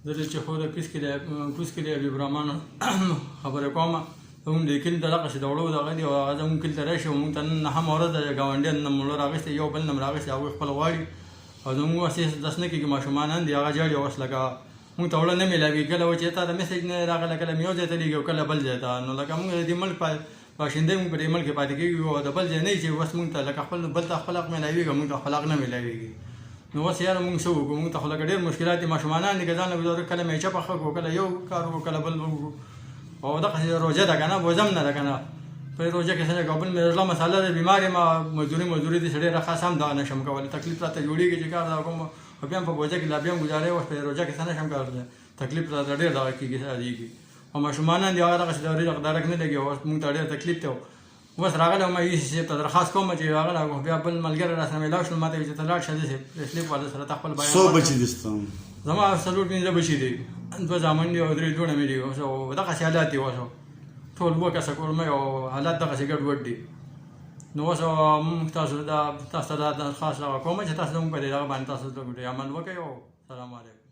زه چې خو د کوز کلي حبیب الرحمن خبرې کومه زموږ د کلي دغسې د وړو دغه دي او هغه زموږ کلي ته راشي او موږ ته نن نهمه ورځ ده د ګاونډیانو نه مړه راغېستی یو بل نه م راغېستی هغوی خپل غواړي او زموږ اوس هېڅ دس نه کېږي ماشومان هم دي هغه ژاړي اوس لکه موږ ته وړه نه میلاوي کله و چې تا ته میسج نه راغله کله مې یو ځای ته لېږي او کله بل ځای ته نو لکه موږ د دې ملک باشندې موږ په دې ملک کې پاتې کېږو او د بل ځای نه چې اوس موږ ته لکه خپل بل ته خپل حق میلاوېږي موږ ته خپل حق نه میلاوېږي نو اوس یاره موږ څه وکړو موږ ته خو لکه ډېر مشکلات دي ماشومانان دي که ځان له ګزاره کله میچه پخه کړو کله یو کار وکړو کله بل وکړو او دغسې روژه ده که نه بوزم نه ده که نه په روژه کې څنګه بل مې زړه مساله ده بیمار یم مزدوري دي سړی را خاص هم دغه نه شم کولی تکلیف راته جوړېږي چې کار دا کوم خو بیا هم په بوجه کې لا بیا هم ګزارې اوس په روژه کې څه نه شم کولی تکلیف راته ډېر دغه کېږي سادېږي او ماشومانان دي هغه دغسې د ورځې درک نه لګي اوس موږ ته ډېر تکلیف دی اوس راغلی وم ایسي صاحب ته درخواست کوم چې هغه بیا بل ملګری راسره میلاو شول ما ته وایي چې ته لاړ شه دې صاحب سلیپ والا سره ته خپل بیان څو بچي دي ستا زما څلور پنځه بچي دي دوه زامن دي او درې لوڼې مې دي اوس دغسې حالات دي اوس ټول اووه کسه کورمۍ او حالات دغسې ګډوډ دي نو اوس موږ تاسو ته دا درخواست کوم چې تاسو زموږ په دې دغه باندې تاسو عمل وکړئ او سلام علیکم